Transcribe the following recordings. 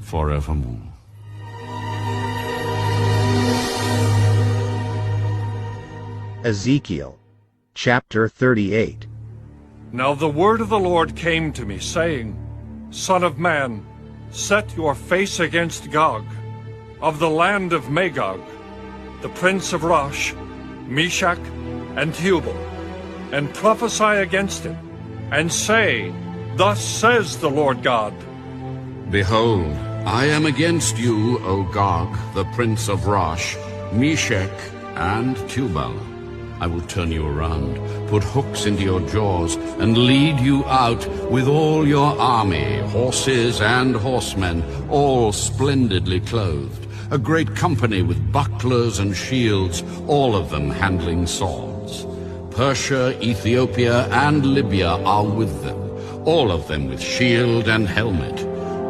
forevermore. Ezekiel, chapter 38. Now the word of the Lord came to me, saying, Son of man, set your face against Gog, of the land of Magog, the prince of Rosh, Meshach, and Tubal, and prophesy against him, and say, Thus says the Lord God. Behold, I am against you, O Gog, the prince of Rosh, Meshach, and Tubal. I will turn you around, put hooks into your jaws, and lead you out with all your army, horses and horsemen, all splendidly clothed, a great company with bucklers and shields, all of them handling swords. Persia, Ethiopia, and Libya are with them, all of them with shield and helmet.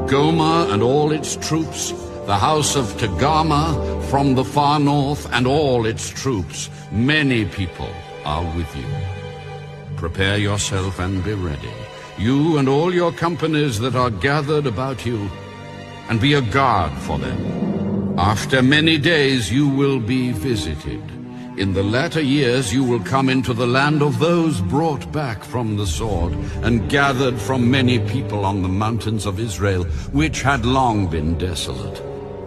Gomer and all its troops, the house of Togarmah from the far north and all its troops, many people are with you. Prepare yourself and be ready, you and all your companies that are gathered about you, and be a guard for them. After many days you will be visited. In the latter years you will come into the land of those brought back from the sword, and gathered from many people on the mountains of Israel, which had long been desolate.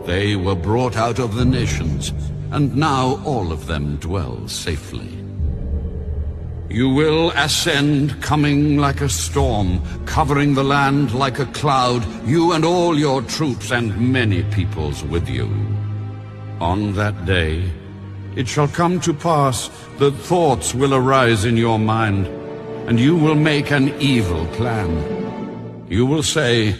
They were brought out of the nations, and now all of them dwell safely. You will ascend, coming like a storm, covering the land like a cloud, you and all your troops and many peoples with you. On that day, it shall come to pass that thoughts will arise in your mind, and you will make an evil plan. You will say,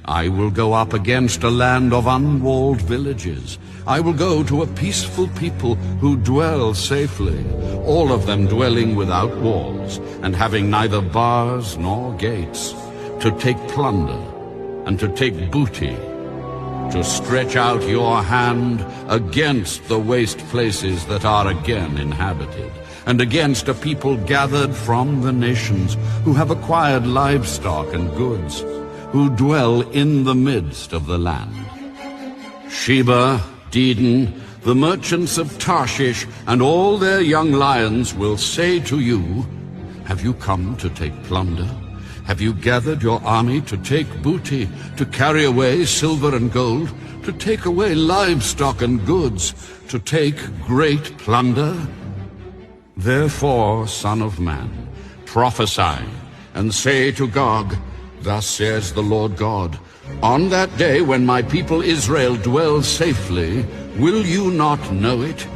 I will go up against a land of unwalled villages. I will go to a peaceful people who dwell safely, all of them dwelling without walls, and having neither bars nor gates, to take plunder and to take booty, to stretch out your hand against the waste places that are again inhabited, and against a people gathered from the nations, who have acquired livestock and goods, who dwell in the midst of the land. Sheba, Dedan, the merchants of Tarshish, and all their young lions will say to you, Have you come to take plunder? Have you gathered your army to take booty, to carry away silver and gold, to take away livestock and goods, to take great plunder? Therefore, Son of man, prophesy, and say to Gog, Thus says the Lord God, On that day when my people Israel dwells safely, will you not know it?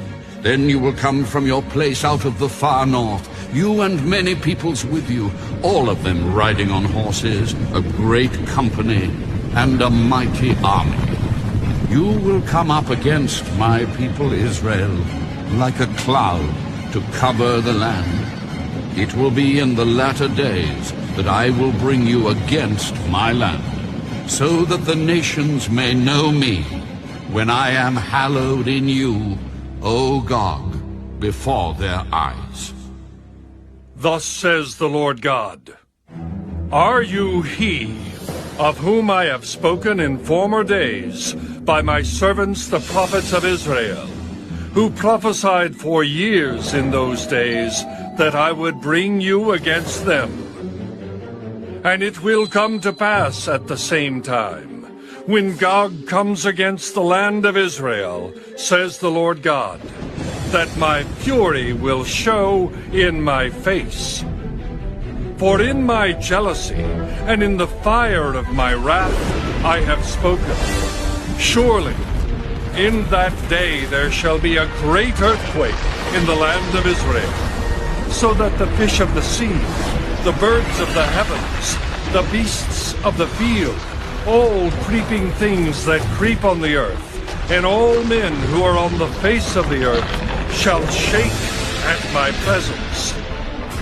Then you will come from your place out of the far north, you and many peoples with you, all of them riding on horses, a great company, and a mighty army. You will come up against my people Israel like a cloud to cover the land. It will be in the latter days that I will bring you against my land, so that the nations may know me, when I am hallowed in you, O Gog, before their eyes. Thus says the Lord God, Are you he of whom I have spoken in former days by my servants the prophets of Israel, who prophesied for years in those days that I would bring you against them? And it will come to pass at the same time, when Gog comes against the land of Israel, says the Lord God, that my fury will show in my face. For in my jealousy and in the fire of my wrath I have spoken. Surely in that day there shall be a great earthquake in the land of Israel, so that the fish of the sea, the birds of the heavens, the beasts of the field, all creeping things that creep on the earth, and all men who are on the face of the earth shall shake at my presence.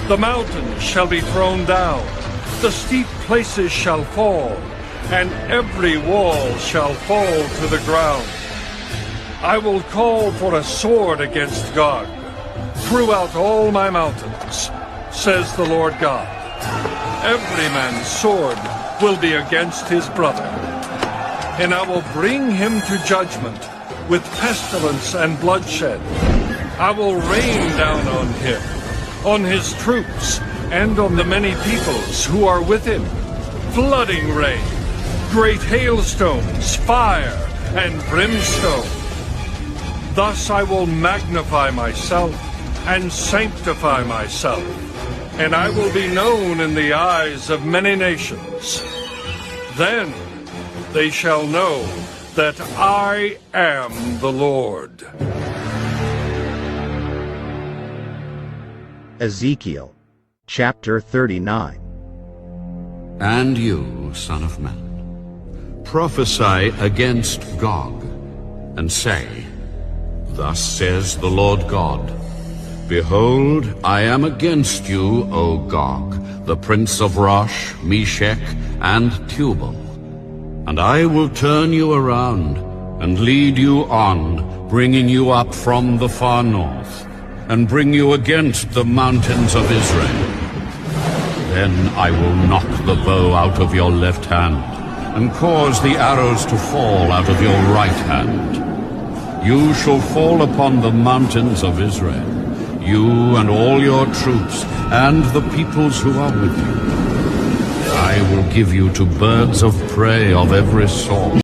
The mountains shall be thrown down, the steep places shall fall, and every wall shall fall to the ground. I will call for a sword against Gog throughout all my mountains, says the Lord God. Every man's sword will be against his brother. and I will bring him to judgment with pestilence and bloodshed. I will rain down on him, on his troops, and on the many peoples who are with him, flooding rain, great hailstones, fire, and brimstone. Thus I will magnify myself and sanctify myself, and I will be known in the eyes of many nations. Then they shall know that I am the Lord. Ezekiel, chapter 39. And you, son of man, prophesy against Gog, and say, Thus says the Lord God, Behold, I am against you, O Gog, the prince of Rosh, Meshech, and Tubal. And I will turn you around, and lead you on, bringing you up from the far north, and bring you against the mountains of Israel. Then I will knock the bow out of your left hand, and cause the arrows to fall out of your right hand. You shall fall upon the mountains of Israel, you and all your troops, and the peoples who are with you. I will give you to birds of prey of every sort,